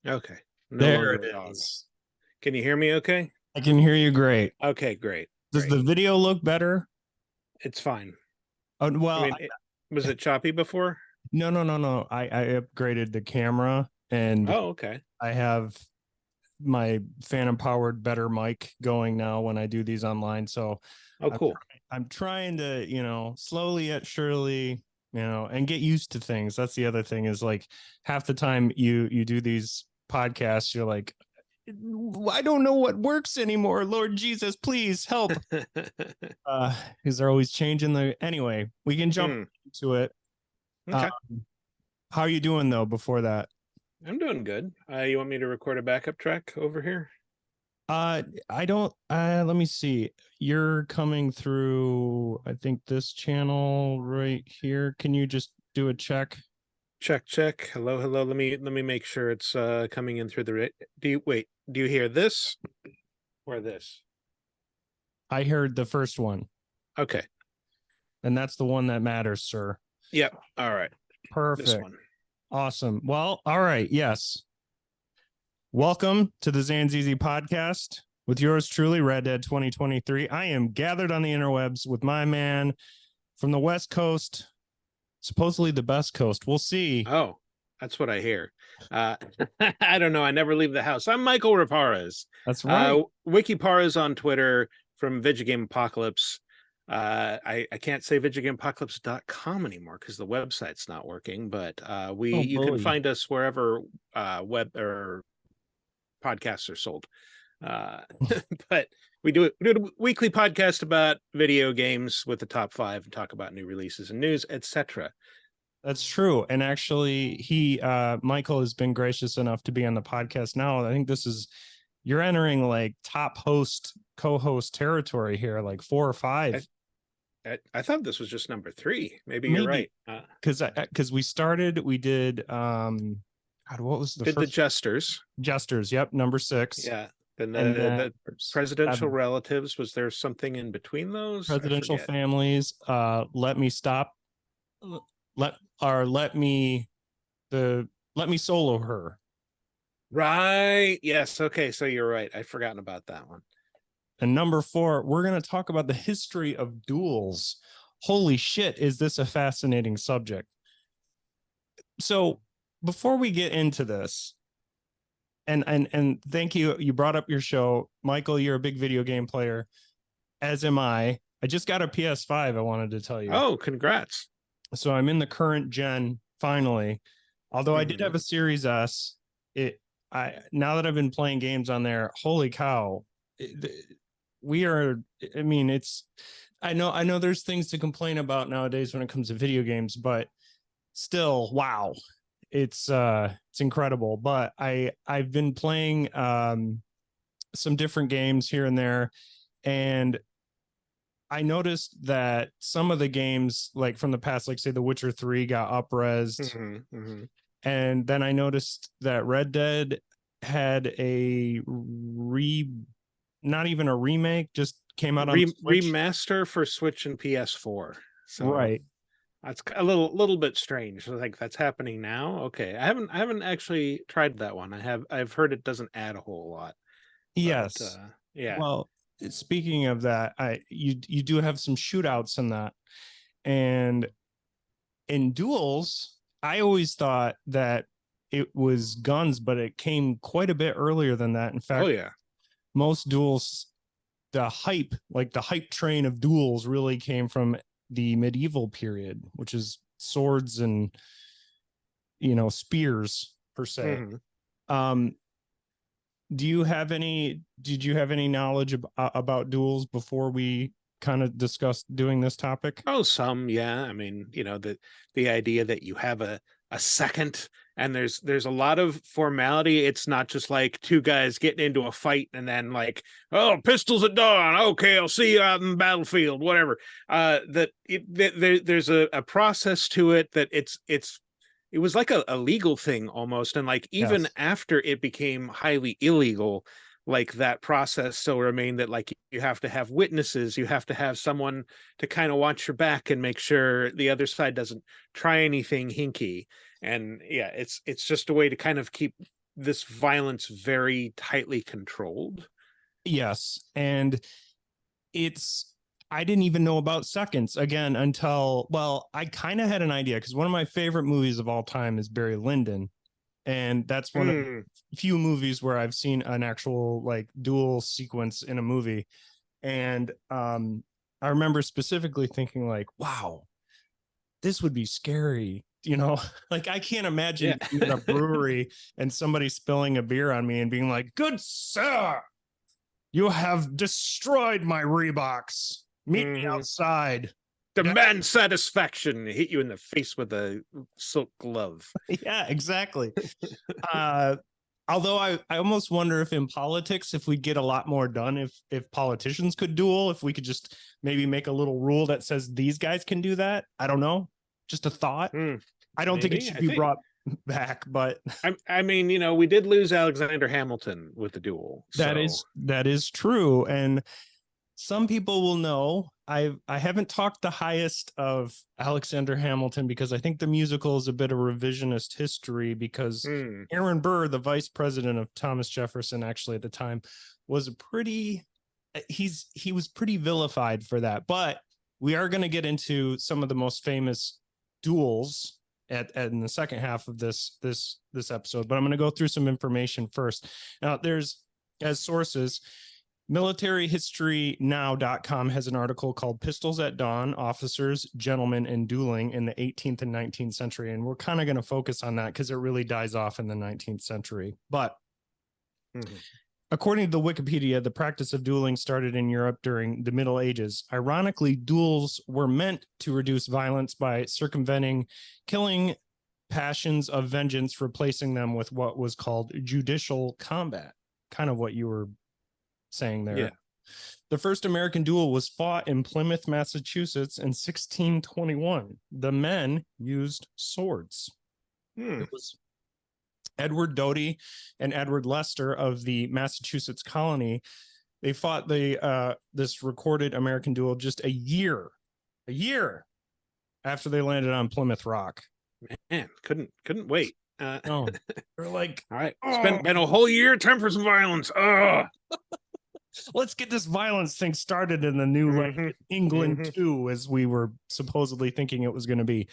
Okay. No There longer it at odds. is. Can you hear me okay? I can hear you great. Okay, great. Does Great. the video look better? It's fine. Oh, I well, mean, was it choppy before? no, no, no, no. I upgraded the camera and Oh, okay. I have my phantom powered better mic going now when I do these online. So Oh, I'm cool. I'm trying to, slowly yet surely, and get used to things. That's the other thing is like half the time you do these podcasts, you're like, I don't know what works anymore. Lord Jesus, please help. Because they're always changing the anyway, we can jump Hmm. into it. Uh, Okay. how are you doing though before that? I'm doing good. You want me to record a backup track over here? Uh, I don't. Let me see. You're coming through. I think this channel right here. Can you just do a check? Check, check. Hello, hello. Let me make sure it's coming in through the do you wait, do you hear this or this? I heard the first one, Okay. and that's the one that matters, sir. Yep. All right. This Perfect. one. Awesome. Well, all right. Yes. Welcome to the Zanzizi podcast with yours truly, Red Dead 2023. I am gathered on the interwebs with my man from the West Coast, supposedly the best coast. We'll see. Oh, that's what I hear. Uh, I don't know. I never leave the house. I'm Michael Raparez. That's right. Wikiparas on Twitter from Vigigame Apocalypse. I can't say vigigameapocalypse.com anymore because the website's not working, but Oh, you can bully. find us wherever web or podcasts are sold. Uh, but we do a weekly podcast about video games with the top five and talk about new releases and news, etc. That's true. And actually, Michael has been gracious enough to be on the podcast now. I think you're entering like top host, co host territory here, like four or I, five, I thought this was just number three. Maybe you're maybe. right. Because we did, God, what was the Did the first? Jesters? Jesters. Yep. Number six. Yeah. Then And then the presidential relatives. Was there something in between those? I presidential forget. families. Let me stop. Let, or let me solo her. Right. Yes. Okay. So you're right. I'd forgotten about that one. And number four, we're going to talk about the history of duels. Holy shit, is this a fascinating subject? So, before we get into this, and thank you, you brought up your show, Michael. You're a big video game player, as am I. I just got a PS5. I wanted to tell you, Oh, congrats. so I'm in the current gen finally. Although I did Hmm. have a Series S, it I now that I've been playing games on there, holy cow, we are. I mean, I know there's things to complain about nowadays when it comes to video games, but still, wow, it's incredible. But I've been playing some different games here and there, and I noticed that some of the games, like from the past, like say The Witcher 3 got upresed, and then I noticed that Red Dead had not even a remake, just came out on the Switch. Remaster for Switch and PS4. So Right. that's a little bit strange. Like that's happening now. Okay, I haven't actually tried that one. I've heard it doesn't add a whole lot, but Yes. yeah. Well, speaking of that, you do have some shootouts in that. And in duels, I always thought that it was guns, but it came quite a bit earlier than that. In Oh fact, yeah. most duels, the hype train of duels really came from the medieval period, which is swords and spears per se. Hmm. Um, did you have any knowledge about duels before we kind of discussed doing this topic? Oh, some, yeah. I mean, the idea that you have a second and there's a lot of formality. It's not just like two guys getting into a fight and then like, oh, pistols at dawn. Okay, I'll see you out in the battlefield, whatever. There's a process to it that it was like a legal thing almost. And like even Yes. after it became highly illegal, like that process still remained that like you have to have witnesses, you have to have someone to kind of watch your back and make sure the other side doesn't try anything hinky. And yeah, it's just a way to kind of keep this violence very tightly controlled. Yes. And it's, I didn't even know about seconds again until, well, I kind of had an idea because one of my favorite movies of all time is Barry Lyndon. And that's one of Hmm. the few movies where I've seen an actual like duel sequence in a movie. And I remember specifically thinking like, wow, this would be scary. You know, like I can't imagine Yeah. being in a brewery and somebody spilling a beer on me and being like, good sir, you have destroyed my Reeboks. Meet me Hmm. outside. Demand satisfaction. Hit you in the face with a silk glove. Yeah, exactly. Uh, although I almost wonder if in politics, if we'd get a lot more done if politicians could duel, if we could just maybe make a little rule that says these guys can do that. I don't know. Just a thought. Hmm. I don't think it Maybe. should I be think. brought back, but I mean, we did lose Alexander Hamilton with the duel, so. that is true. And some people will know I haven't talked the highest of Alexander Hamilton because I think the musical is a bit of revisionist history because Hmm. Aaron Burr, the vice president of Thomas Jefferson, actually at the time, was he was pretty vilified for that. But we are going to get into some of the most famous duels at in the second half of this episode. But I'm going to go through some information first. Now, there's as sources militaryhistorynow.com has an article called Pistols at Dawn, Officers, Gentlemen, and Dueling in the 18th and 19th century. And we're kind of going to focus on that because it really dies off in the 19th century. But Mhm. according to the Wikipedia, the practice of dueling started in Europe during the Middle Ages. Ironically, duels were meant to reduce violence by circumventing killing passions of vengeance, replacing them with what was called judicial combat. Kind of what you were saying there. Yeah. The first American duel was fought in Plymouth, Massachusetts in 1621. The men used swords. Hmm. It was Edward Doty and Edward Lester of the Massachusetts colony. They fought this recorded American duel just a year after they landed on Plymouth Rock. Man, couldn't wait. No, they're like, All right. oh, Spent a whole year time for some violence. Oh. let's get this violence thing started in the new land, Hmm. England Hmm. too, as we were supposedly thinking it was going to be.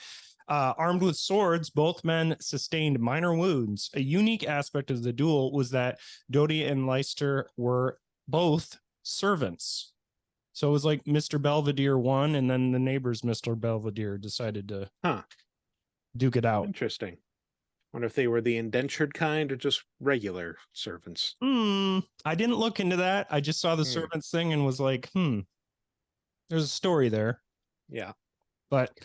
Armed with swords, both men sustained minor wounds. A unique aspect of the duel was that Doty and Leicester were both servants. So it was like Mr. Belvedere won, and then the neighbors, Mr. Belvedere, decided to Huh. duke it out. Interesting. Wonder if they were the indentured kind or just regular servants. I didn't look into that. I just saw the Hmm. servants thing and was like, there's a story there. Yeah. But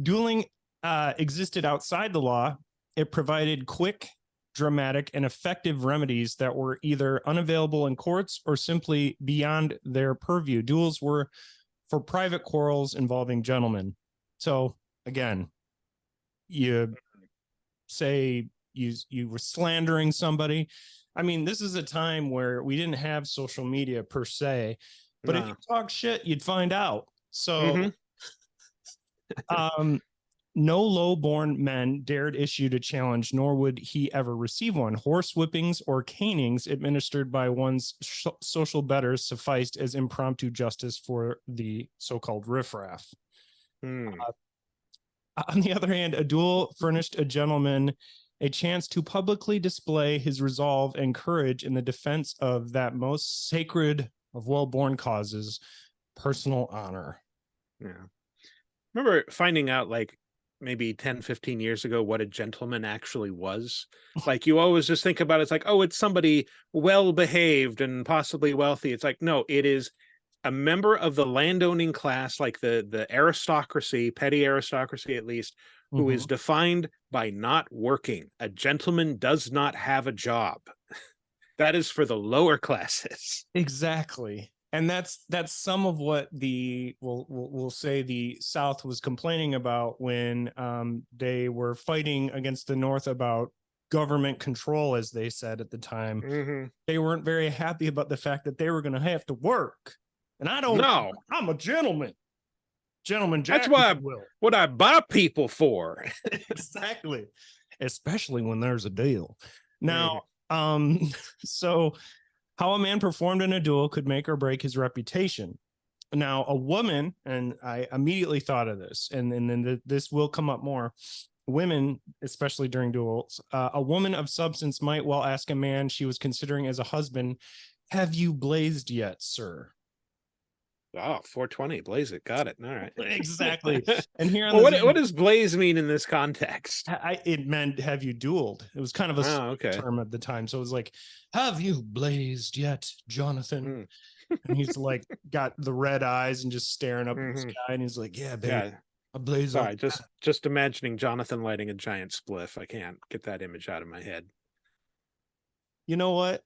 dueling existed outside the law. It provided quick, dramatic, and effective remedies that were either unavailable in courts or simply beyond their purview. Duels were for private quarrels involving gentlemen. So again, you say you were slandering somebody. I mean, this is a time where we didn't have social media per se, but if you talk shit, you'd find out. So Hmm. um no low-born men dared issue to challenge, nor would he ever receive one. Horse whippings or canings administered by one's social betters sufficed as impromptu justice for the so-called riffraff. Hmm. On the other hand, a duel furnished a gentleman a chance to publicly display his resolve and courage in the defense of that most sacred of well-born causes, personal honor. Yeah. Remember finding out like maybe 10, 15 years ago what a gentleman actually was? Like you always just think about it, it's like, oh, it's somebody well behaved and possibly wealthy. It's like, no, it is a member of the landowning class, like the aristocracy, petty aristocracy at least, who is defined by not working. A gentleman does not have a job. That is for the lower classes. Exactly. And that's some of what the we'll say the South was complaining about when they were fighting against the North about government control, as they said at the time. Mm-hmm. They weren't very happy about the fact that they were going to have to work. And I don't. No, I'm a gentleman, gentleman that's Jack, if why you will. what I buy people for. Exactly. Especially when there's a deal. Now, so how a man performed in a duel could make or break his reputation. Now, a woman, and I immediately thought of this, and then this will come up more. Women, especially during duels, a woman of substance might well ask a man she was considering as a husband, "Have you blazed yet, sir?" Oh, 420, blaze it. Got it. All right. Exactly. And here on Well, the what Zine, does blaze mean in this context? it meant "Have you dueled?" It was kind of a Oh, okay. term at the time, so it was like, "Have you blazed yet, Jonathan?" Mm. And he's like got the red eyes and just staring up at the Mm-hmm. sky, and he's like, "Yeah, babe, Yeah. I blaze all." Sorry, just imagining Jonathan lighting a giant spliff. I can't get that image out of my head. You know what?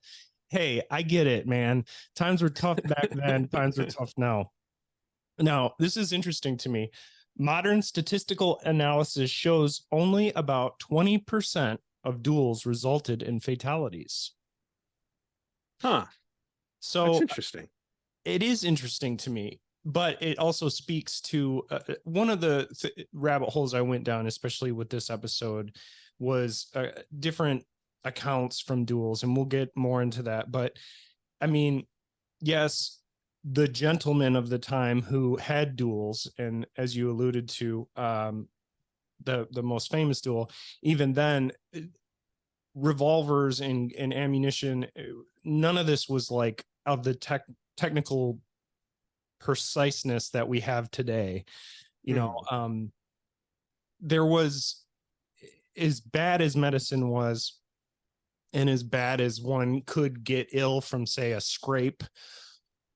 Hey, I get it, man. Times were tough back then. Times are tough now. Now, this is interesting to me. Modern statistical analysis shows only about 20% of duels resulted in fatalities. Huh. That's So interesting. it is interesting to me, but it also speaks to one of the rabbit holes I went down, especially with this episode, was different accounts from duels, and we'll get more into that. But I mean, yes, the gentlemen of the time who had duels, and as you alluded to, the most famous duel, even then, revolvers and ammunition, none of this was like of the technical preciseness that we have today. You know, there was, as bad as medicine was, and as bad as one could get ill from, say, a scrape.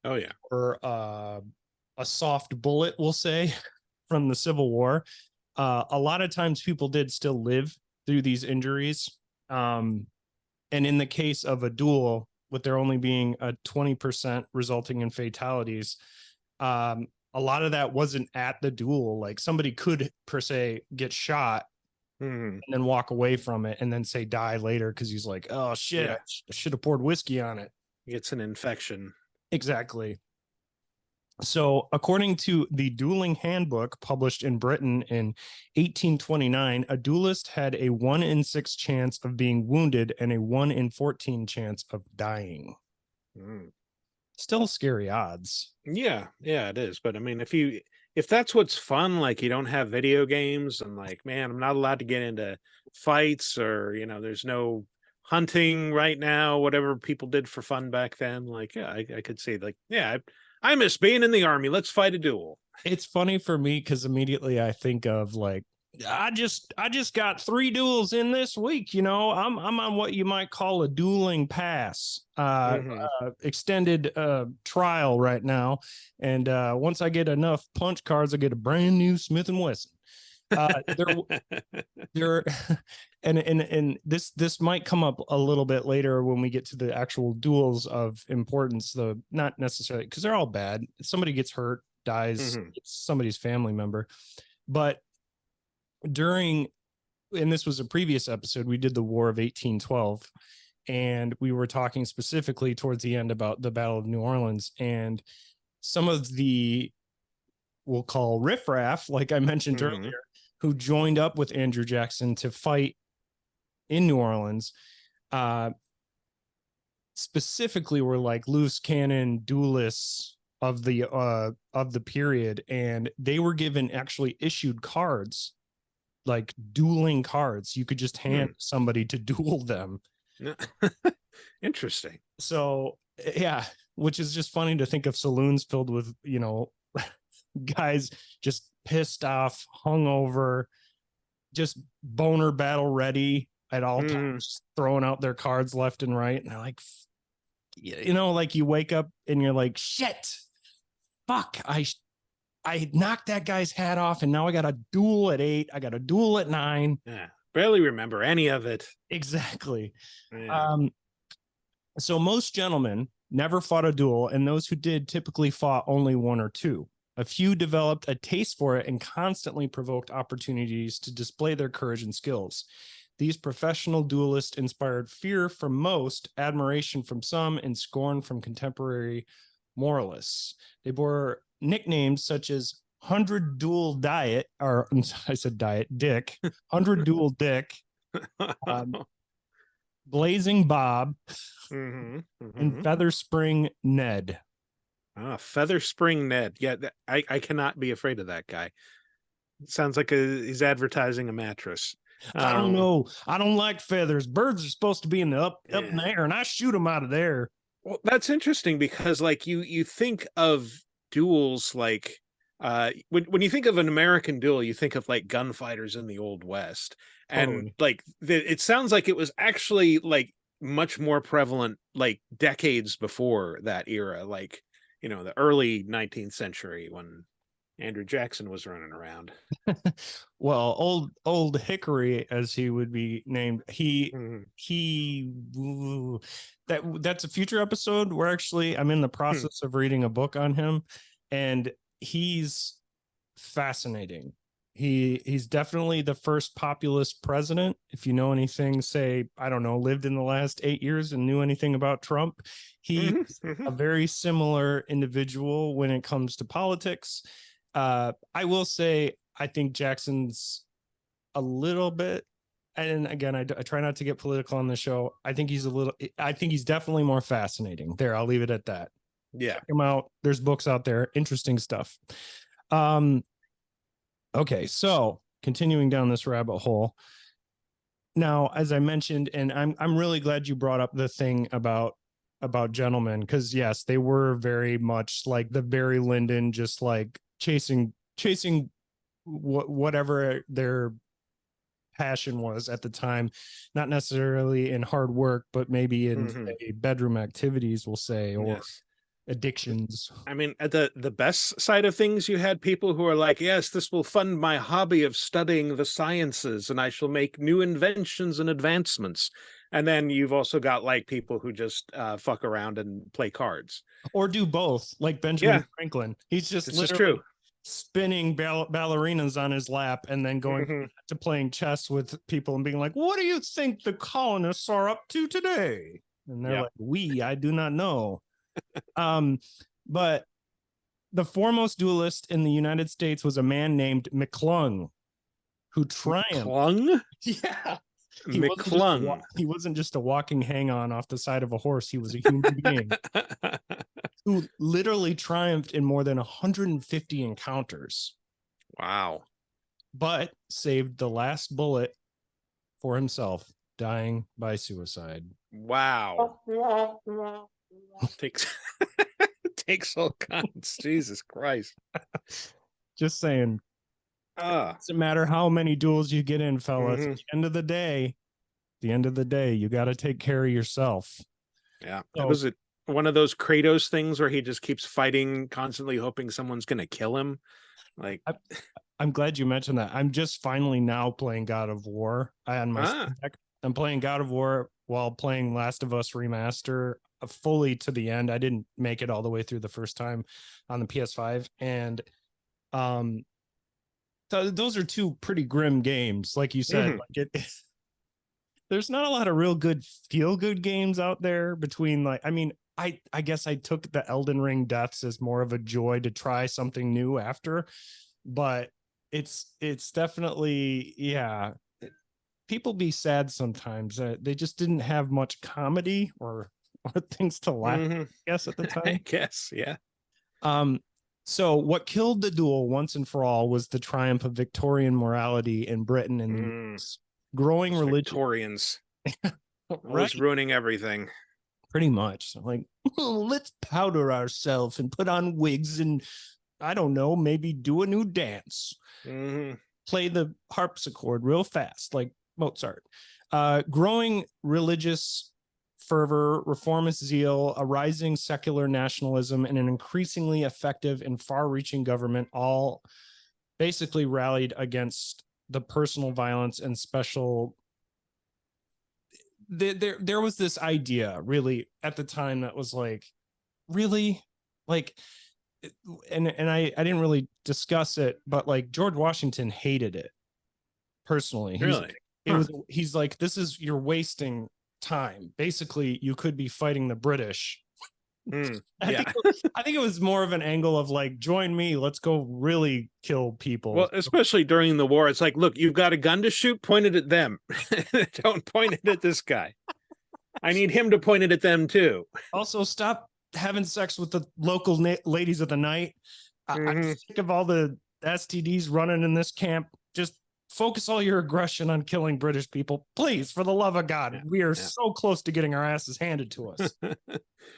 Oh yeah. Or a soft bullet, we'll say, from the Civil War. A lot of times people did still live through these injuries. And in the case of a duel, with there only being a 20% resulting in fatalities, a lot of that wasn't at the duel. Like somebody could, per se, get shot and then walk away from it and then say die later because he's like, oh shit, Yeah. I should have poured whiskey on it. It's an infection. Exactly. So, according to the Dueling Handbook published in Britain in 1829, a duelist had a 1 in 6 chance of being wounded and a 1 in 14 chance of dying. Still scary odds. Yeah, it is. But I mean, if that's what's fun, like you don't have video games and like, man, I'm not allowed to get into fights or, there's no hunting right now, whatever people did for fun back then. Like, yeah, I could see like, yeah, I miss being in the army. Let's fight a duel. It's funny for me because immediately I think of like, I just got 3 duels in this week. I'm on what you might call a dueling pass, extended trial right now, and once I get enough punch cards, I get a brand new Smith and Wesson. There, and this might come up a little bit later when we get to the actual duels of importance, though not necessarily because they're all bad. If somebody gets hurt, dies, it's somebody's family member, but during, and this was a previous episode, we did the War of 1812, and we were talking specifically towards the end about the Battle of New Orleans, and some of the, we'll call riffraff, like I mentioned earlier, who joined up with Andrew Jackson to fight in New Orleans, specifically were like loose cannon duelists of the period, and they were given actually issued cards, like dueling cards you could just hand somebody to duel them. Interesting. So yeah, which is just funny to think of saloons filled with guys just pissed off, hungover, just boner battle ready at all times, throwing out their cards left and right, and they're like, like you wake up and you're like, shit, fuck, I knocked that guy's hat off, and now I got a duel at 8. I got a duel at 9. Yeah, barely remember any of it. Exactly. Yeah. So most gentlemen never fought a duel, and those who did typically fought only 1 or 2. A few developed a taste for it and constantly provoked opportunities to display their courage and skills. These professional duelists inspired fear from most, admiration from some, and scorn from contemporary moralists. They bore nicknames such as 100 Duel Diet, or I said Diet Dick, 100 Duel Dick, Blazing Bob, Mm-hmm. and Mm-hmm. Feather Spring Ned. Ah, Feather Spring Ned. Yeah, I cannot be afraid of that guy. Sounds like he's advertising a mattress. I don't Um, know. I don't like feathers. Birds are supposed to be in the up in the yeah. air, and I shoot them out of there. Well, that's interesting because like you think of duels like when you think of an American duel, you think of like gunfighters in the Old West. And Totally. like it sounds like it was actually like much more prevalent like decades before that era, like the early 19th century when Andrew Jackson was running around. Well, old Hickory, as he would be named, Mhm. he that's a future episode. Where actually I'm in the Hmm. process of reading a book on him, and he's fascinating. He's definitely the first populist president. If you know anything, say, I don't know, lived in the last 8 years and knew anything about Trump, he's Mhm. Mhm. a very similar individual when it comes to politics. I will say I think Jackson's a little bit, and again, I try not to get political on the show. I think he's definitely more fascinating. There, I'll leave it at that. Yeah. Check him out. There's books out there, interesting stuff. Um, okay, so continuing down this rabbit hole. Now, as I mentioned, and I'm really glad you brought up the thing about gentlemen, because yes, they were very much like the Barry Lyndon, just like chasing whatever their passion was at the time, not necessarily in hard work, but maybe in Hmm. say, bedroom activities, we'll say, or Yes. addictions. I mean, at the best side of things, you had people who are like, "Yes, this will fund my hobby of studying the sciences, and I shall make new inventions and advancements." And then you've also got like people who just fuck around and play cards. Or do both, like Benjamin Yeah, Franklin. He's just this is true. literally spinning ballerinas on his lap and then going Hmm. to playing chess with people and being like, "What do you think the colonists are up to today?" And they're Yeah. like, I do not know." Um, but the foremost duelist in the United States was a man named McClung, who triumphed. McClung? Yeah. McClung. He wasn't just a walking hang on off the side of a horse. He was a human being who literally triumphed in more than 150 encounters, Wow. but saved the last bullet for himself, dying by suicide. Wow. Takes takes all kinds. Jesus Christ. Just saying, Ah. doesn't matter how many duels you get in, fellas. At Hmm. the end of the day, you got to take care of yourself. Yeah. So Was it one of those Kratos things where he just keeps fighting, constantly hoping someone's gonna kill him? Like, I, I'm glad you mentioned that. I'm just finally now playing God of War on my ah, Steam Deck. I'm playing God of War while playing Last of Us Remaster fully to the end. I didn't make it all the way through the first time on the PS5, and um, those are two pretty grim games, like you said. mhm, Like it, there's not a lot of real good feel good games out there between like I mean I guess I took the Elden Ring deaths as more of a joy to try something new after, but it's definitely yeah, people be sad sometimes. They just didn't have much comedy or things to laugh, mhm. I guess, at the I time. guess, yeah. Um, so what killed the duel once and for all was the triumph of Victorian morality in Britain and the Mm, US. Growing those religion, Victorians always right? ruining everything. Pretty much. Like, let's powder ourselves and put on wigs and I don't know, maybe do a new dance, Hmm. play the harpsichord real fast, like Mozart. Growing religious fervor, reformist zeal, a rising secular nationalism, and an increasingly effective and far reaching government all basically rallied against the personal violence and special. There was this idea really at the time that was like, really? Like, and I didn't really discuss it, but like George Washington hated it personally. Really? It Huh. was he's like, this is you're wasting time. Basically, you could be fighting the British. Mm, I yeah. think I think it was more of an angle of like, join me, let's go really kill Well, people. especially during the war, it's like, look, you've got a gun to shoot, point it at them. Don't point it at this guy. I need him to point it at them too. Also, stop having sex with the local ladies of the night. I'm Mm-hmm. sick of all the STDs running in this camp. Just focus all your aggression on killing British people, please. For the love of God, Yeah, we are yeah. so close to getting our asses handed to us.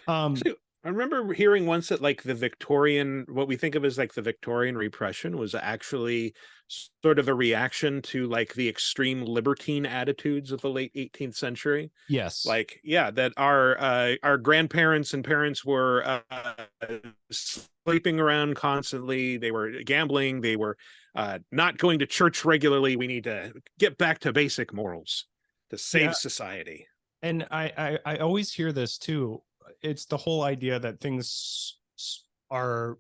Um, Actually, I remember hearing once that like the Victorian, what we think of as like the Victorian repression was actually sort of a reaction to like the extreme libertine attitudes of the late 18th century. yes, Like, yeah, that our grandparents and parents were sleeping around constantly. They were gambling. They were not going to church regularly. We need to get back to basic morals to yeah, save society. and I always hear this too. It's the whole idea that things are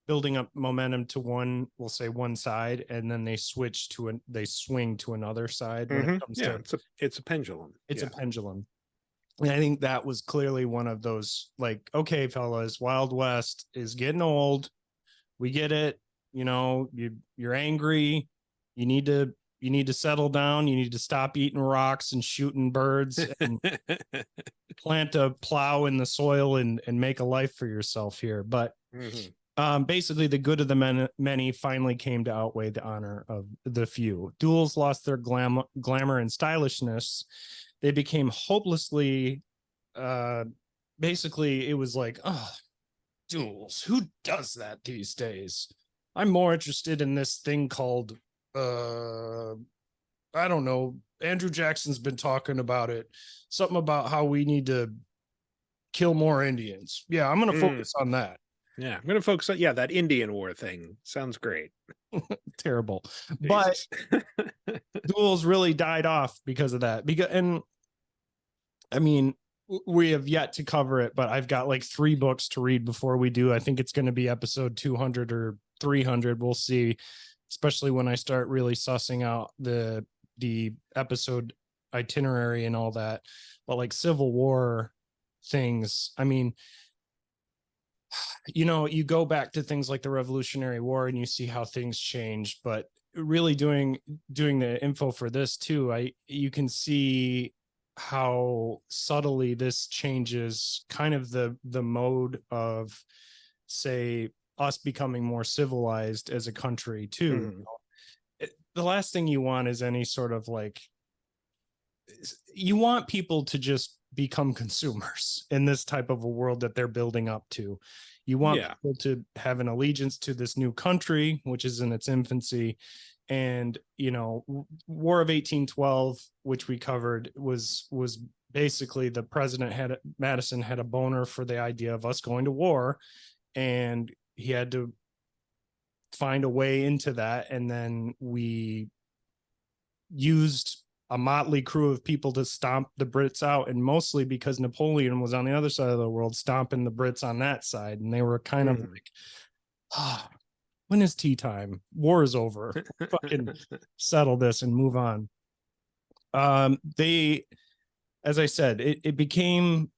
building up momentum to one, we'll say one side, and then they switch to they swing to another side when it comes Yeah, to it's a pendulum. it's a Yeah. pendulum. And I think that was clearly one of those, like, okay, fellas, Wild West is getting old. We get it. You know, you're angry. You need to you need to settle down. You need to stop eating rocks and shooting birds and plant a plow in the soil and make a life for yourself here. But Mhm. basically, the good of the many finally came to outweigh the honor of the few. Duels lost their glamour and stylishness. They became hopelessly, uh, basically, it was like, oh, duels. Who does that these days? I'm more interested in this thing called, uh, I don't know. Andrew Jackson's been talking about it. Something about how we need to kill more Indians. Yeah, I'm going to Mm, focus on that. yeah, I'm gonna focus on that Indian war thing. Sounds great. Terrible. But Jesus. duels really died off because of that. Because, and I mean, we have yet to cover it, but I've got like 3 books to read before we do. I think it's going to be episode 200 or 300. We'll see, especially when I start really sussing out the episode itinerary and all that. But like Civil War things, I mean, you know, you go back to things like the Revolutionary War and you see how things change, but really doing the info for this too, you can see how subtly this changes kind of the mode of, say, us becoming more civilized as a country too. Mhm. The last thing you want is any sort of like, you want people to just become consumers in this type of a world that they're building up to. You want Yeah. people to have an allegiance to this new country, which is in its infancy. And, you know, War of 1812, which we covered, was basically the president had Madison had a boner for the idea of us going to war, and he had to find a way into that. And then we used a motley crew of people to stomp the Brits out, and mostly because Napoleon was on the other side of the world, stomping the Brits on that side, and they were kind of Mhm. like, oh, when is tea time? War is over. Fucking settle this and move on. They, as I said, it became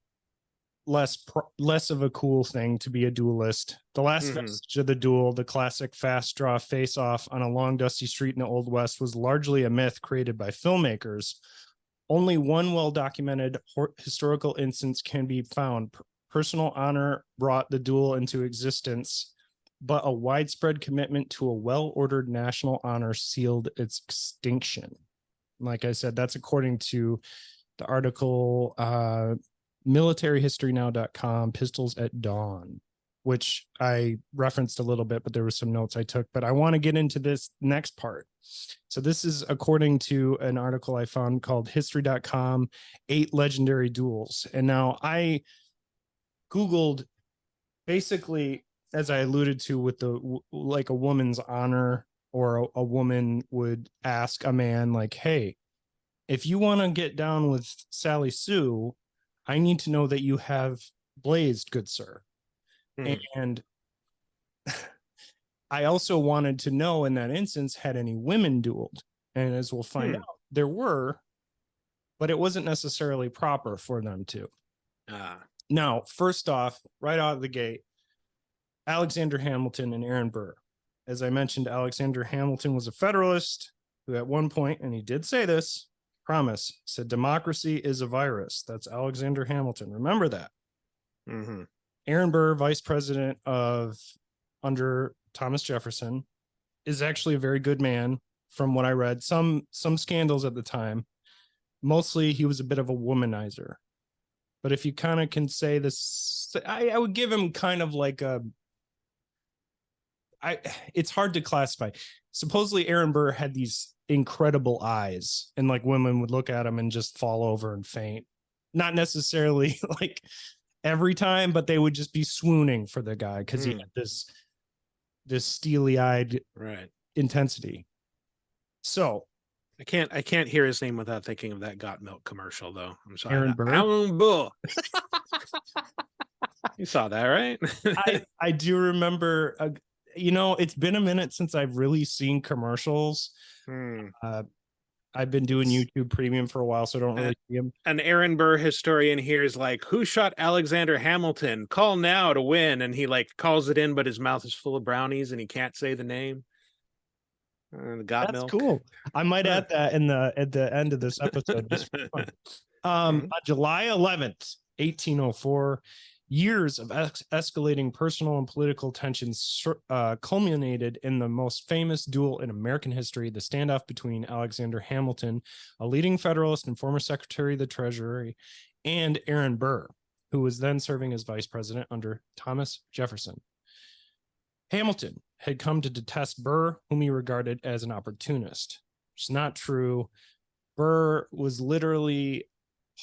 less of a cool thing to be a duelist. The last Mhm. vestige of the duel, the classic fast draw face off on a long dusty street in the Old West, was largely a myth created by filmmakers. Only one well documented historical instance can be found. Personal honor brought the duel into existence, but a widespread commitment to a well ordered national honor sealed its extinction. Like I said, that's according to the article militaryhistorynow.com, Pistols at Dawn, which I referenced a little bit, but there were some notes I took. But I want to get into this next part. So this is according to an article I found called history.com, 8 legendary duels. And now I Googled, basically, as I alluded to with the, like, a woman's honor, or a woman would ask a man like, hey, if you want to get down with Sally Sue, I need to know that you have blazed, good sir. Mhm. And I also wanted to know, in that instance, had any women dueled. And as we'll find Hmm. out, there were, but it wasn't necessarily proper for them to. Ah. Now, first off, right out of the gate, Alexander Hamilton and Aaron Burr. As I mentioned, Alexander Hamilton was a Federalist who, at one point, and he did say this, Promise. He said, democracy is a virus. That's Alexander Hamilton. Remember that. Mm-hmm. Aaron Burr, vice president of under Thomas Jefferson, is actually a very good man from what I read. Some scandals at the time. Mostly he was a bit of a womanizer. But if you kind of can say this, I would give him kind of like a it's hard to classify. Supposedly Aaron Burr had these incredible eyes, and like women would look at him and just fall over and faint. Not necessarily like every time, but they would just be swooning for the guy because he had this steely-eyed right intensity. So I can't hear his name without thinking of that Got Milk commercial, though. I'm sorry. Aaron Burr. Aaron Burr. You saw that, right? I do remember. It's been a minute since I've really seen commercials. I've been doing YouTube Premium for a while, so I don't really see them. An Aaron Burr historian here is like, "Who shot Alexander Hamilton? Call now to win." And he like calls it in, but his mouth is full of brownies and he can't say the name. Got That's milk. Cool. I might add that at the end of this episode. Just for fun. On July 11th, 1804, years of escalating personal and political tensions culminated in the most famous duel in American history, the standoff between Alexander Hamilton, a leading Federalist and former Secretary of the Treasury, and Aaron Burr, who was then serving as vice president under Thomas Jefferson. Hamilton had come to detest Burr, whom he regarded as an opportunist. It's not true. Burr was literally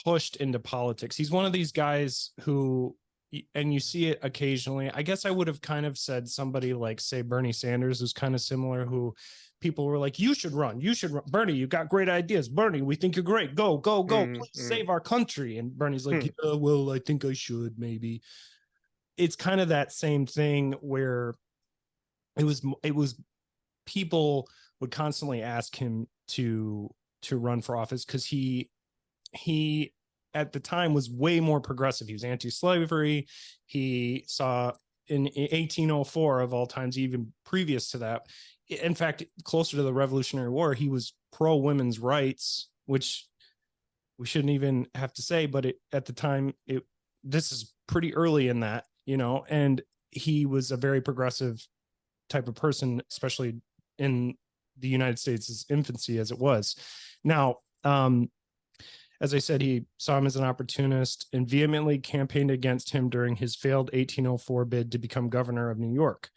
pushed into politics. He's one of these guys who, and you see it occasionally. I guess I would have kind of said somebody like, say, Bernie Sanders was kind of similar, who people were like, you should run. Bernie, you got great ideas. Bernie, we think you're great. Go. Please save our country. And Bernie's like, yeah, well, I think I should maybe. It's kind of that same thing where it was people would constantly ask him to run for office because he at the time was way more progressive. He was anti-slavery. He saw in 1804 of all times, even previous to that, in fact, closer to the Revolutionary War, he was pro women's rights, which we shouldn't even have to say, but at the time, this is pretty early in that, and he was a very progressive type of person, especially in the United States' infancy as it was. Now, as I said, he saw him as an opportunist and vehemently campaigned against him during his failed 1804 bid to become governor of New York.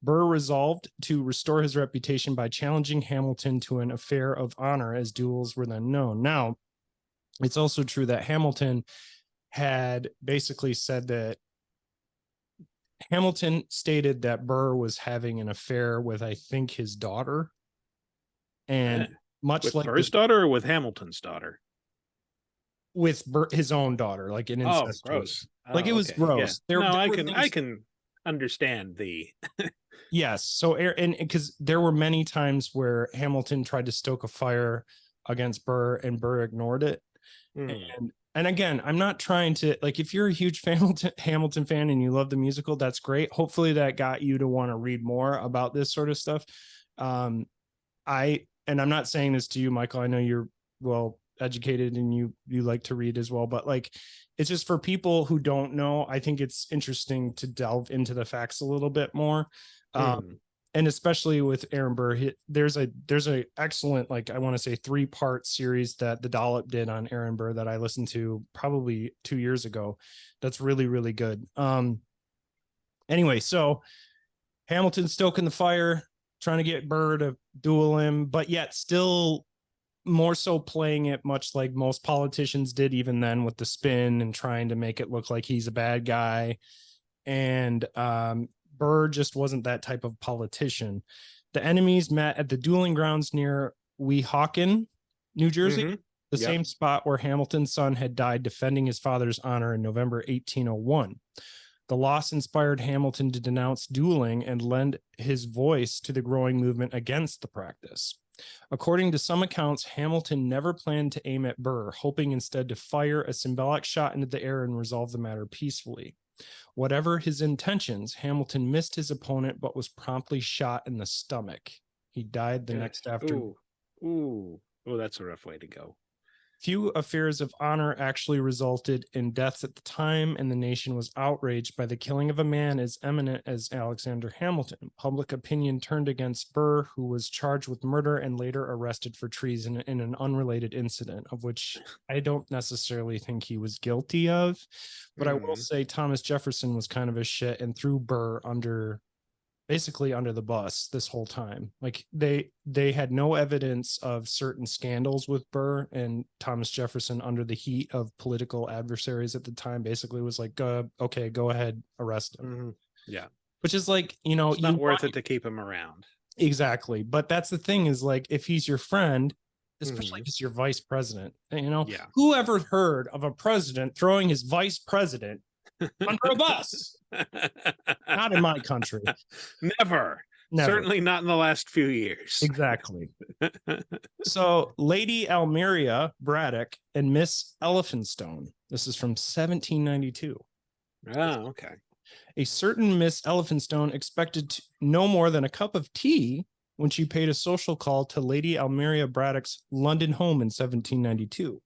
Burr resolved to restore his reputation by challenging Hamilton to an affair of honor, as duels were then known. Now, it's also true that Hamilton had basically said that Hamilton stated that Burr was having an affair with, I think, his daughter. And much with like Burr's daughter or with Hamilton's daughter? With his own daughter, like an incestuous. Gross. Like it was gross. Yeah. I can understand the yes. So and because there were many times where Hamilton tried to stoke a fire against Burr and Burr ignored it. And again, I'm not trying to, like, if you're a huge Hamilton fan and you love the musical, that's great. Hopefully that got you to want to read more about this sort of stuff. And I'm not saying this to you, Michael. I know you're well educated and you like to read as well, but like, it's just for people who don't know, I think it's interesting to delve into the facts a little bit more. And especially with Aaron Burr, there's a excellent, like, I want to say 3-part series that the Dollop did on Aaron Burr that I listened to probably 2 years ago. That's really, really good. Anyway, so Hamilton stoking the fire, trying to get Burr to duel him, but yet still more so playing it much like most politicians did even then, with the spin and trying to make it look like he's a bad guy. And Burr just wasn't that type of politician. The enemies met at the dueling grounds near Weehawken, New Jersey, the same spot where Hamilton's son had died defending his father's honor in November 1801. The loss inspired Hamilton to denounce dueling and lend his voice to the growing movement against the practice. According to some accounts, Hamilton never planned to aim at Burr, hoping instead to fire a symbolic shot into the air and resolve the matter peacefully. Whatever his intentions, Hamilton missed his opponent but was promptly shot in the stomach. He died the next afternoon. Ooh, that's a rough way to go. Few affairs of honor actually resulted in deaths at the time, and the nation was outraged by the killing of a man as eminent as Alexander Hamilton. Public opinion turned against Burr, who was charged with murder and later arrested for treason in an unrelated incident, of which I don't necessarily think he was guilty of. But I will say Thomas Jefferson was kind of a shit and threw Burr basically under the bus this whole time. Like they had no evidence of certain scandals with Burr, and Thomas Jefferson, under the heat of political adversaries at the time, basically was like, okay, go ahead, arrest him. Yeah. Which is like, you know, it's not worth it to keep him around. Exactly. But that's the thing, is like, if he's your friend, especially if it's your vice president, you know, who ever heard of a president throwing his vice president under a bus? Not in my country. Never. Certainly not in the last few years. Exactly. So Lady Almeria Braddock and Miss Elphinstone. This is from 1792. Oh, okay. A certain Miss Elphinstone expected no more than a cup of tea when she paid a social call to Lady Almeria Braddock's London home in 1792.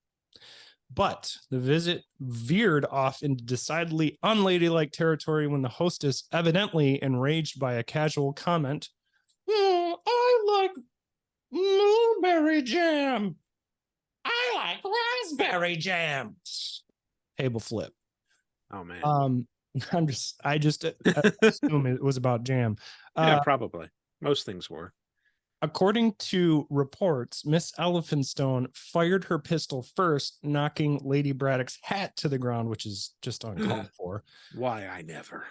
But the visit veered off into decidedly unladylike territory when the hostess, evidently enraged by a casual comment, I like blueberry jam. I like raspberry jam. Table flip. Oh man. I just assume it was about jam. Yeah, probably. Most things were. According to reports, Miss Elphinstone fired her pistol first, knocking Lady Braddock's hat to the ground, which is just uncalled for. Why I never.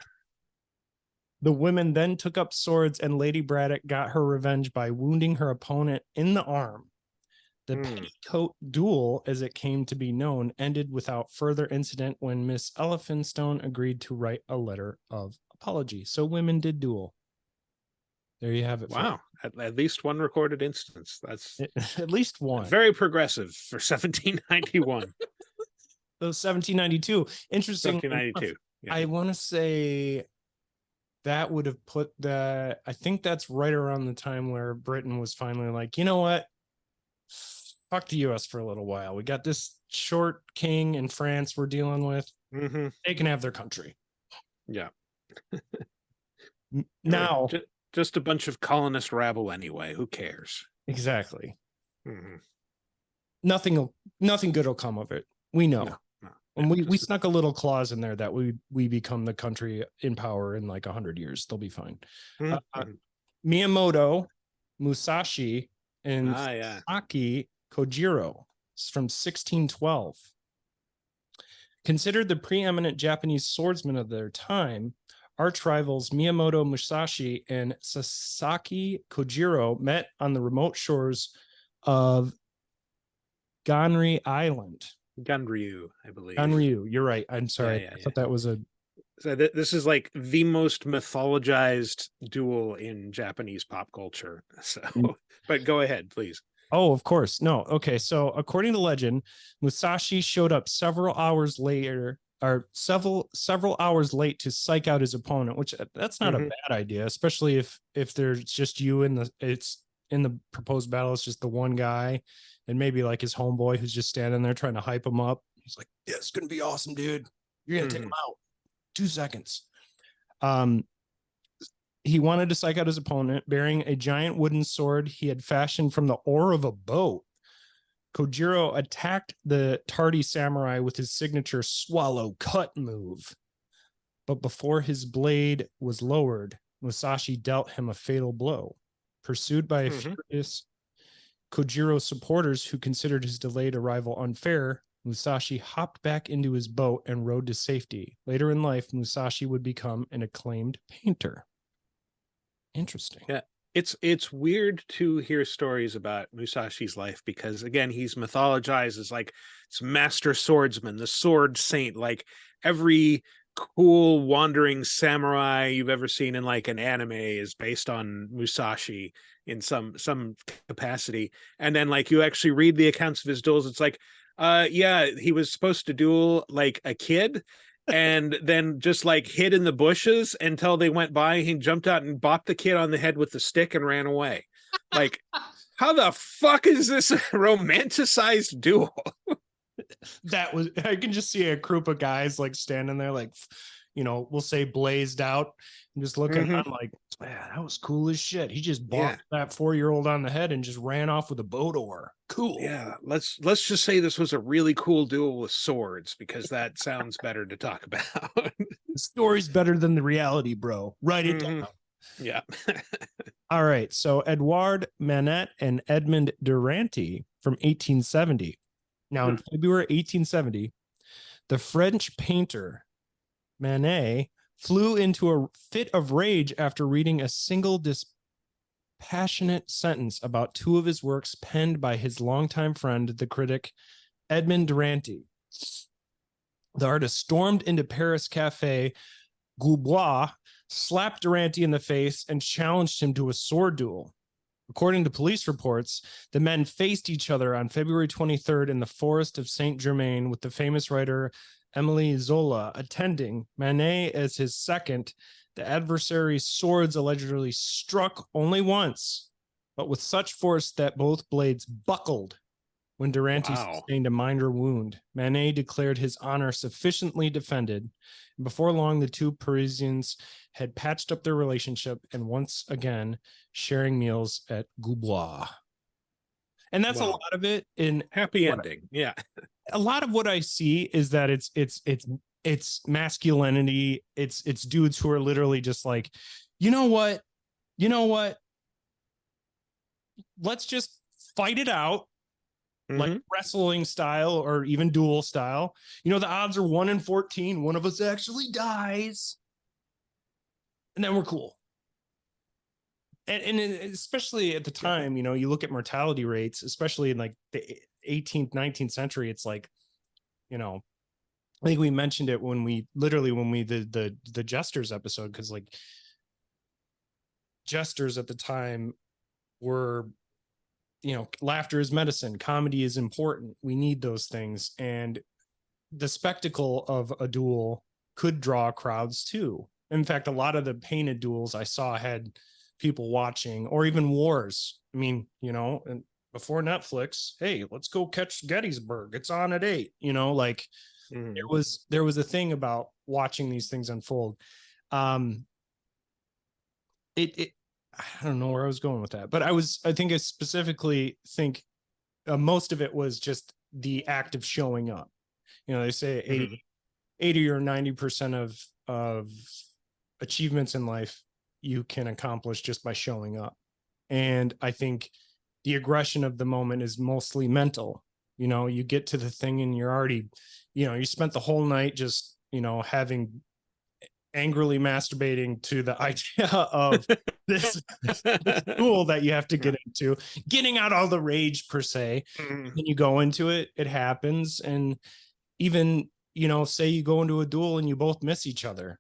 The women then took up swords, and Lady Braddock got her revenge by wounding her opponent in the arm. The petticoat duel, as it came to be known, ended without further incident when Miss Elphinstone agreed to write a letter of apology. So women did duel. There you have it. Wow. At least one recorded instance. That's at least one. Very progressive for 1791. So 1792. Interesting. 1792. Yeah. I want to say that would have put I think that's right around the time where Britain was finally like, you know what? Fuck the US for a little while. We got this short king in France we're dealing with. They can have their country. Yeah. Now, just a bunch of colonist rabble anyway. Who cares? Exactly. Nothing good will come of it. We know. No, and we snuck a little clause in there that we become the country in power in like 100 years. They'll be fine. Miyamoto, Musashi, and Sasaki Kojiro from 1612. Considered the preeminent Japanese swordsmen of their time, arch rivals Miyamoto Musashi and Sasaki Kojiro met on the remote shores of Ganri Island. Ganryu, I believe. Ganryu, you're right. I'm sorry. I thought that was a... So this is like the most mythologized duel in Japanese pop culture. So, but go ahead, please. Oh, of course. No. Okay. So according to legend, Musashi showed up several hours later, or several hours late, to psych out his opponent, which that's not a bad idea, especially if there's just you in the proposed battle. It's just the one guy and maybe like his homeboy who's just standing there trying to hype him up. He's like, yeah, it's going to be awesome, dude. You're going to take him out. 2 seconds. He wanted to psych out his opponent, bearing a giant wooden sword he had fashioned from the oar of a boat. Kojiro attacked the tardy samurai with his signature swallow cut move. But before his blade was lowered, Musashi dealt him a fatal blow. Pursued by a furious Kojiro supporters who considered his delayed arrival unfair, Musashi hopped back into his boat and rowed to safety. Later in life, Musashi would become an acclaimed painter. Interesting. Yeah. It's weird to hear stories about Musashi's life because, again, he's mythologized as like this master swordsman, the sword saint. Like every cool wandering samurai you've ever seen in like an anime is based on Musashi in some capacity. And then like you actually read the accounts of his duels, it's like, yeah, he was supposed to duel like a kid and then just like hid in the bushes until they went by. He jumped out and bopped the kid on the head with the stick and ran away. Like how the fuck is this a romanticized duel? That was, I can just see a group of guys like standing there, like, we'll say blazed out and just looking Mhm. on like, yeah, that was cool as shit. He just Yeah. bonked that 4-year-old on the head and just ran off with a boat oar. Cool. Yeah, let's just say this was a really cool duel with swords because that sounds better to talk about. The story's better than the reality, bro. Write it Mhm. down. Yeah. All right. So Edouard Manet and Edmond Duranty from 1870. Now, in February 1870, the French painter Manet flew into a fit of rage after reading a single dispassionate sentence about two of his works penned by his longtime friend, the critic Edmond Duranty. The artist stormed into Paris Cafe Goubois, slapped Duranty in the face, and challenged him to a sword duel. According to police reports, the men faced each other on February 23rd in the forest of Saint Germain, with the famous writer Emile Zola attending. Manet as his second. The adversary's swords allegedly struck only once, but with such force that both blades buckled when Duranty Wow. sustained a minor wound. Manet declared his honor sufficiently defended. And before long, the two Parisians had patched up their relationship and once again sharing meals at Goubois. And that's a Wow. lot of it. In Happy what, ending. Yeah. a lot of what I see is that it's masculinity. It's dudes who are literally just like, you know what, you know what, let's just fight it out like Mhm. wrestling style or even duel style. The odds are 1 in 14. One of us actually dies, and then we're cool. And especially at the Yeah. time, you look at mortality rates, especially in like the 18th, 19th century. It's like, I think we mentioned it when we did the jesters episode, because like jesters at the time were, laughter is medicine, comedy is important. We need those things, and the spectacle of a duel could draw crowds too. In fact, a lot of the painted duels I saw had people watching, or even wars. I mean, and before Netflix, hey, let's go catch Gettysburg. It's on at 8. Like Mhm. there was a thing about watching these things unfold. Um, it I don't know where I was going with that, but I think I specifically think most of it was just the act of showing up. They say Mhm. 80 or 90% of achievements in life you can accomplish just by showing up. And I think the aggression of the moment is mostly mental. You get to the thing and you're already, you spent the whole night just, having angrily masturbating to the idea of this tool that you have to Yeah. get into, getting out all the rage per se. Mhm. Then you go into it, it happens. And even, say you go into a duel and you both miss each other.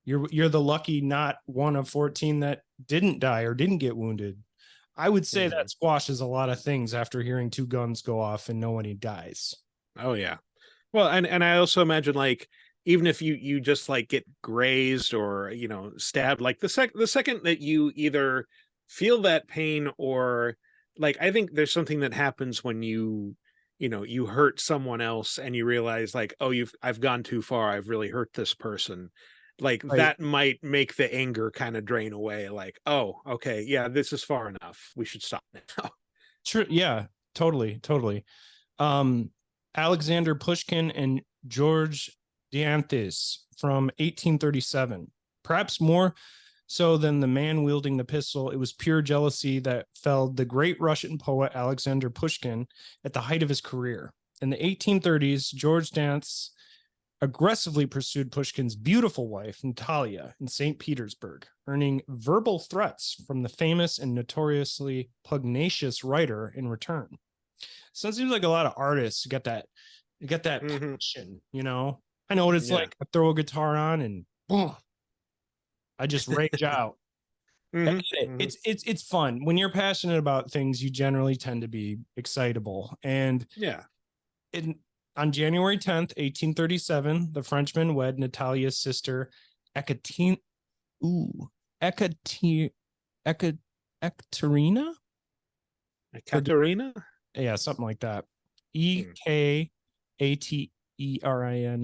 You're the lucky not one of 14 that didn't die or didn't get wounded. I would say Mhm. that squashes a lot of things after hearing two guns go off and nobody dies. Oh yeah. Well, and I also imagine like even if you just like get grazed or stabbed, like the second that you either feel that pain or like I think there's something that happens when you hurt someone else and you realize like, oh, I've gone too far, I've really hurt this person. Like Right. that might make the anger kind of drain away, like, oh, okay, yeah, this is far enough, we should stop now. True. Yeah, totally. Totally. Um, Alexander Pushkin and George Dianthis from 1837. Perhaps more so than the man wielding the pistol, it was pure jealousy that felled the great Russian poet Alexander Pushkin at the height of his career. In the 1830s, George Dance aggressively pursued Pushkin's beautiful wife, Natalia, in St. Petersburg, earning verbal threats from the famous and notoriously pugnacious writer in return. So it seems like a lot of artists get that Hmm. passion. I know what it's Yeah. like. I throw a guitar on and boom, I just rage out. Hmm. Hmm. It's fun. When you're passionate about things, you generally tend to be excitable. And Yeah. in on January 10th, 1837, the Frenchman wed Natalia's sister Ekaterina. Ooh, Ekaterina. Ekaterina. Katerina? Yeah, something like that. Hmm. Ekaterina. Yeah,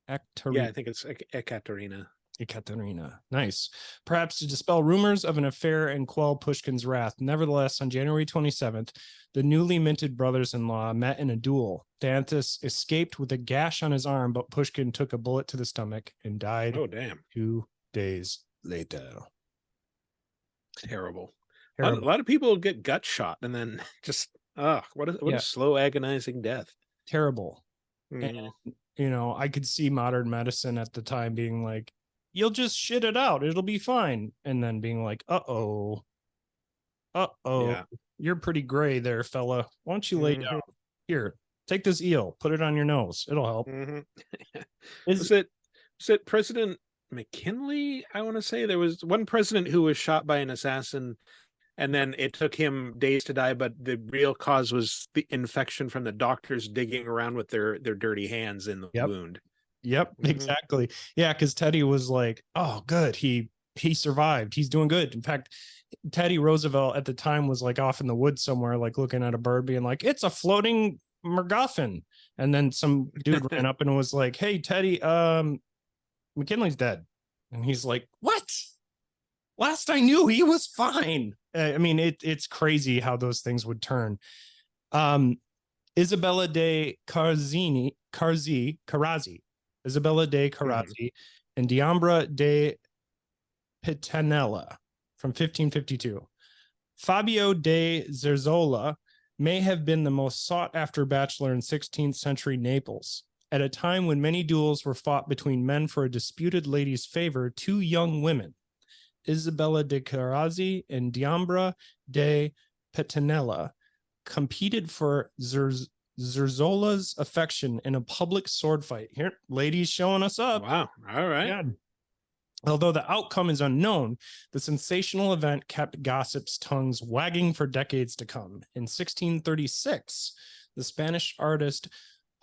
Ekaterina. I think it's Ekaterina. Ekaterina. Nice. Perhaps to dispel rumors of an affair and quell Pushkin's wrath. Nevertheless, on January 27th, the newly minted brothers-in-law met in a duel. Dantis escaped with a gash on his arm, but Pushkin took a bullet to the stomach and died Oh, damn. 2 days later. Terrible. A Terrible. lot of people get gut shot and then just, what a Yeah, slow, agonizing death. terrible. And, Mm. I could see modern medicine at the time being like, you'll just shit it out. It'll be fine. And then being like, uh-oh, Yeah. you're pretty gray there, fella. Why don't you lay Hmm. down? Here, take this eel, put it on your nose. It'll help. Hmm. Is Was it President McKinley? I want to say there was one president who was shot by an assassin, and then it took him days to die, but the real cause was the infection from the doctors digging around with their dirty hands in the Yep, wound. yep, Hmm. exactly. Yeah, because Teddy was like, oh, good, he survived. He's doing good. In fact, Teddy Roosevelt at the time was like off in the woods somewhere, like looking at a bird, being like, it's a floating MacGuffin. And then some dude ran up and was like, hey, Teddy, McKinley's dead. And he's like, what? Last I knew, he was fine. I mean, it's crazy how those things would turn. Um, Isabella de Carrazzi, Isabella de Hmm. Carrazzi, and Diambra de Pitanella from 1552. Fabio de Zerzola may have been the most sought after bachelor in 16th century Naples. At a time when many duels were fought between men for a disputed lady's favor, two young women, Isabella de Carrazzi and Diambra de Petanella, competed for Zerzola's affection in a public sword fight. Here, ladies showing us up. Wow. All right. Yeah. Although the outcome is unknown, the sensational event kept gossips' tongues wagging for decades to come. In 1636, the Spanish artist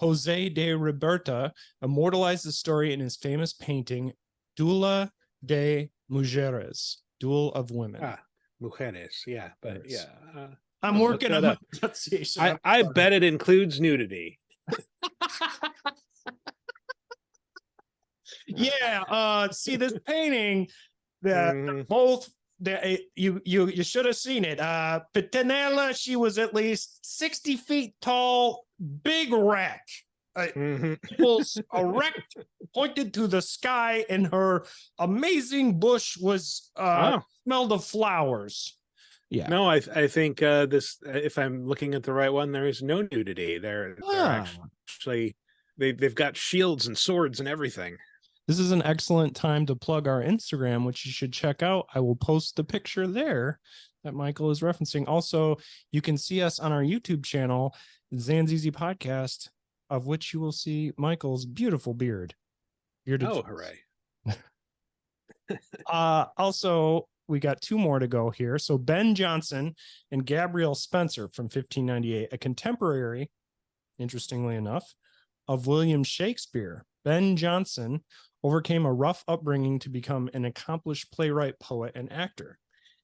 José de Roberta immortalized the story in his famous painting, Duela de Mujeres, Duel of Women. Mujeres. Yeah, but yeah. I'm I'll look working that on my up. pronunciation. I bet it includes nudity. Yeah, see this painting, the Mhm. both you should have seen it. Petanella, she was at least 60 feet tall, big rack, Mhm. nipples erect, pointed to the sky, and her amazing bush was Oh smelled of flowers. Yeah. no, I think this. If I'm looking at the right one, there is no nudity. They're Ah, actually they've got shields and swords and everything. this is an excellent time to plug our Instagram, which you should check out. I will post the picture there that Michael is referencing. Also, you can see us on our YouTube channel, Zanzizi Podcast, of which you will see Michael's beautiful beard. Bearded Oh, face. hooray! Also, we got two more to go here. So Ben Jonson and Gabrielle Spencer from 1598, a contemporary, interestingly enough, of William Shakespeare. Ben Jonson overcame a rough upbringing to become an accomplished playwright, poet, and actor.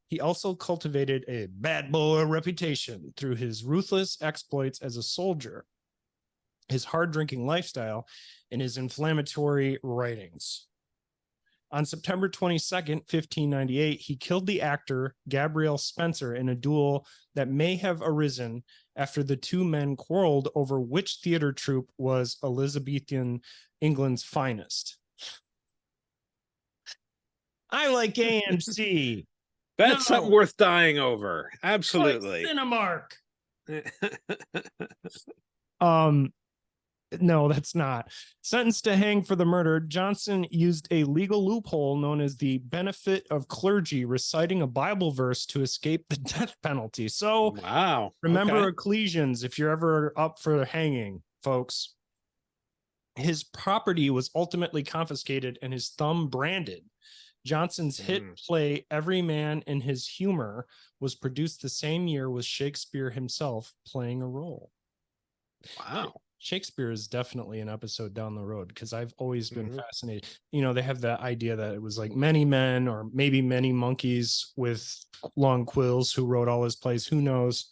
He also cultivated a bad boy reputation through his ruthless exploits as a soldier, his hard drinking lifestyle, and his inflammatory writings. On September 22nd, 1598, he killed the actor Gabrielle Spencer in a duel that may have arisen after the two men quarreled over which theater troupe was Elizabethan England's finest. I like AMC. That's something No, worth dying over. I like Absolutely. Cinemark. Um, No, that's not. Sentenced to hang for the murder, Johnson used a legal loophole known as the benefit of clergy, reciting a Bible verse to escape the death penalty. So Wow. remember Okay. Ecclesians if you're ever up for hanging, folks. His property was ultimately confiscated and his thumb branded. Johnson's hit play Every Man in His Humor was produced the same year with Shakespeare himself playing a role. Wow. Shakespeare is definitely an episode down the road because I've always been Mhm. fascinated. They have the idea that it was like many men or maybe many monkeys with long quills who wrote all his plays. Who knows?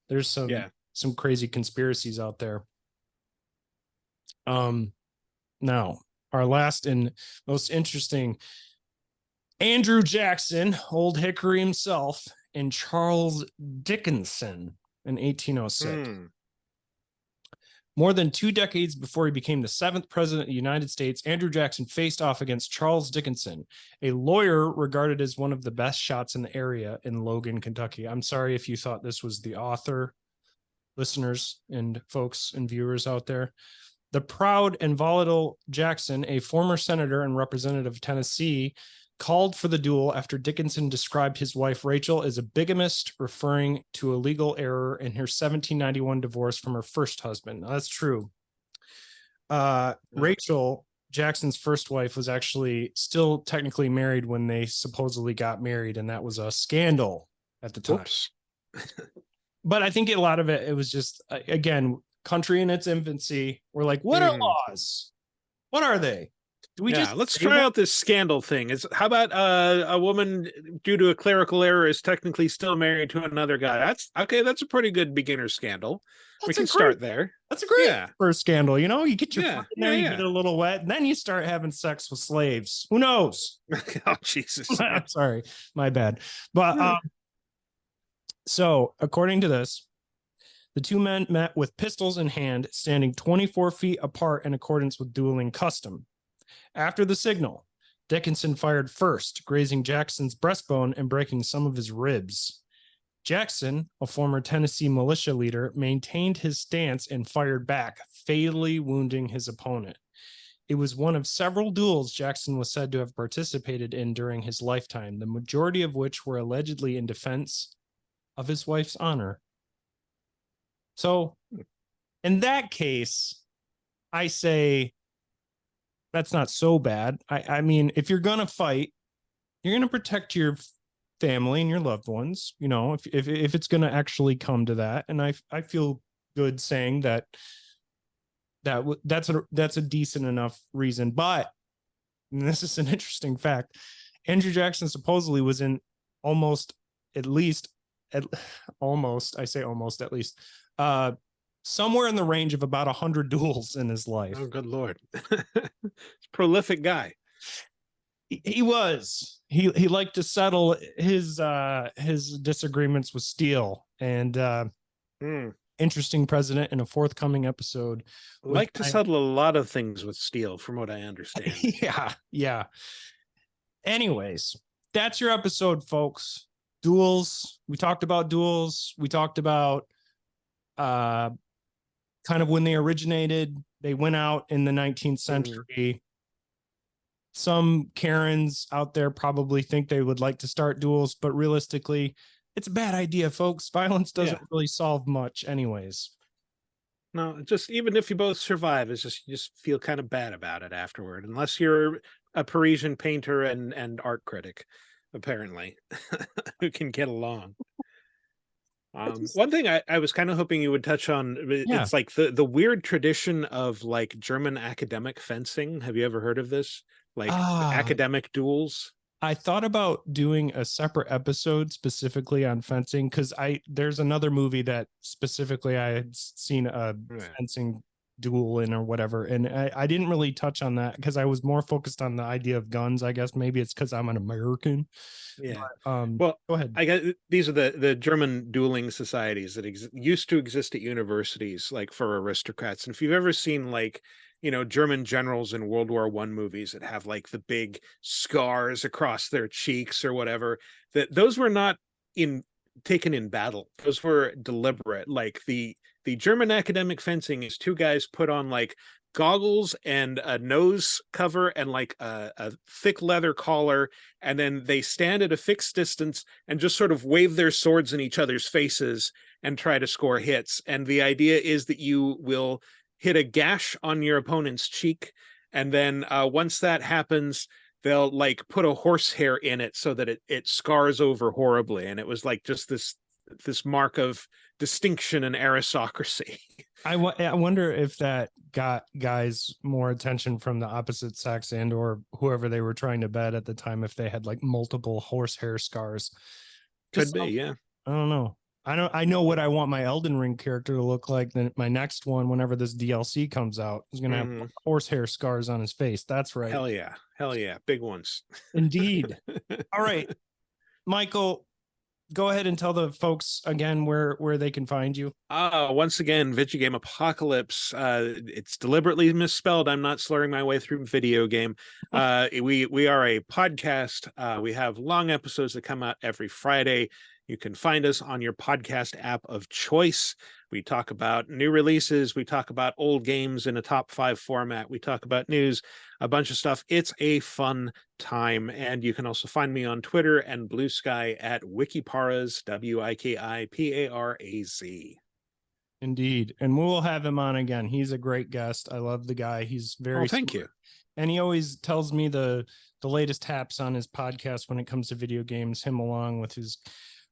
There's Yeah. some crazy conspiracies out there. Now our last and most interesting, Andrew Jackson, Old Hickory himself, and Charles Dickinson in 1806. Hmm. More than 2 decades before he became the 7th president of the United States, Andrew Jackson faced off against Charles Dickinson, a lawyer regarded as one of the best shots in the area in Logan, Kentucky. I'm sorry if you thought this was the author, listeners and folks and viewers out there. The proud and volatile Jackson, a former senator and representative of Tennessee, called for the duel after Dickinson described his wife Rachel as a bigamist, referring to a legal error in her 1791 divorce from her first husband. Now, that's true. Rachel, Jackson's first wife, was actually still technically married when they supposedly got married, and that was a scandal at the time. Whoops. But I think a lot of it was just, again, country in its infancy. We're like, what are laws? What are they? Do we just let's try out this scandal thing. How about a woman due to a clerical error is technically still married to another guy? That's okay. That's a pretty good beginner scandal. We can start there. That's a great first scandal. You know, you get your foot in there, you get it a little wet, and then you start having sex with slaves. Who knows? Oh, Jesus. I'm sorry, my bad. But so according to this, the two men met with pistols in hand, standing 24 feet apart in accordance with dueling custom. After the signal, Dickinson fired first, grazing Jackson's breastbone and breaking some of his ribs. Jackson, a former Tennessee militia leader, maintained his stance and fired back, fatally wounding his opponent. It was one of several duels Jackson was said to have participated in during his lifetime, the majority of which were allegedly in defense of his wife's honor. So, in that case, I say that's not so bad. I mean, if you're going to fight, you're going to protect your family and your loved ones, you know, if it's going to actually come to that. And I feel good saying that's a decent enough reason. But this is an interesting fact. Andrew Jackson supposedly was in almost at least somewhere in the range of about 100 duels in his life. Oh, good Lord. Prolific guy. He was. He liked to settle his disagreements with steel, and interesting president in a forthcoming episode. Like to settle a lot of things with steel, from what I understand. Yeah. Anyways, that's your episode, folks. Duels. We talked about duels. We talked about kind of when they originated. They went out in the 19th century. Some Karens out there probably think they would like to start duels, but realistically, it's a bad idea, folks. Violence doesn't really solve much anyways. No, just even if you both survive, it's just you just feel kind of bad about it afterward, unless you're a Parisian painter and art critic, apparently, who can get along. One thing I was kind of hoping you would touch on, it's like the weird tradition of like German academic fencing. Have you ever heard of this? Like academic duels? I thought about doing a separate episode specifically on fencing because there's another movie that specifically I had seen a fencing duel in or whatever, and I didn't really touch on that because I was more focused on the idea of guns. I guess maybe it's because I'm an American. Yeah. But, well, go ahead. I got these are the German dueling societies that used to exist at universities, like for aristocrats. And if you've ever seen like German generals in World War I movies that have like the big scars across their cheeks or whatever, those were not taken in battle. Those were deliberate. Like the German academic fencing is two guys put on like goggles and a nose cover and like a thick leather collar, and then they stand at a fixed distance and just sort of wave their swords in each other's faces and try to score hits. And the idea is that you will hit a gash on your opponent's cheek, and then once that happens, they'll like put a horsehair in it so that it scars over horribly. And it was like just this mark of distinction and aristocracy. I wonder if that got guys more attention from the opposite sex and or whoever they were trying to bet at the time, if they had like multiple horsehair scars. Could be, yeah. I don't know. I know what I want my Elden Ring character to look like. Then my next one, whenever this DLC comes out, is gonna have Mhm. horsehair scars on his face. That's right. Hell yeah. Hell yeah. Big ones. Indeed. All right, Michael, go ahead and tell the folks again where they can find you. Once again, Video Game Apocalypse. It's deliberately misspelled. I'm not slurring my way through video game. We are a podcast. We have long episodes that come out every Friday. You can find us on your podcast app of choice. We talk about new releases. We talk about old games in a top 5 format. We talk about news, a bunch of stuff. It's a fun time. And you can also find me on Twitter and Blue Sky at Wikiparaz, Wikiparaz. Indeed. And we'll have him on again. He's a great guest. I love the guy. He's Oh, very thank smart. you. And he always tells me the latest taps on his podcast when it comes to video games, him along with his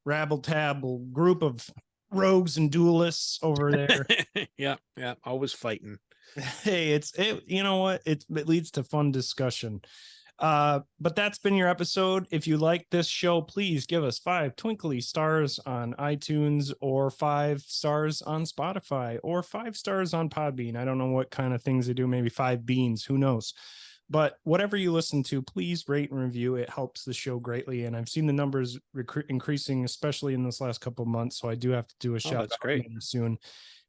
rabble tabble group of rogues and duelists over there. Yeah, yeah, always fighting. Hey, you know what? It leads to fun discussion. But that's been your episode. If you like this show, please give us 5 twinkly stars on iTunes, or 5 stars on Spotify, or 5 stars on Podbean. I don't know what kind of things they do, maybe 5 beans, who knows. But whatever you listen to, please rate and review. It helps the show greatly. And I've seen the numbers increasing, especially in this last couple of months. So I do have to do a Oh, shout that's out great. soon.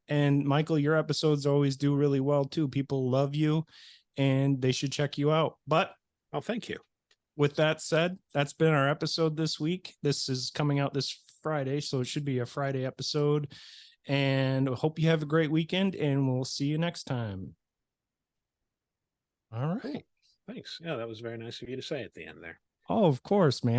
And Michael, your episodes always do really well too. People love you and they should check you out. But Oh, thank you. with that said, that's been our episode this week. This is coming out this Friday, so it should be a Friday episode. And hope you have a great weekend, and we'll see you next time. All right. Thanks. Yeah, that was very nice of you to say at the end there. Oh, of course, man.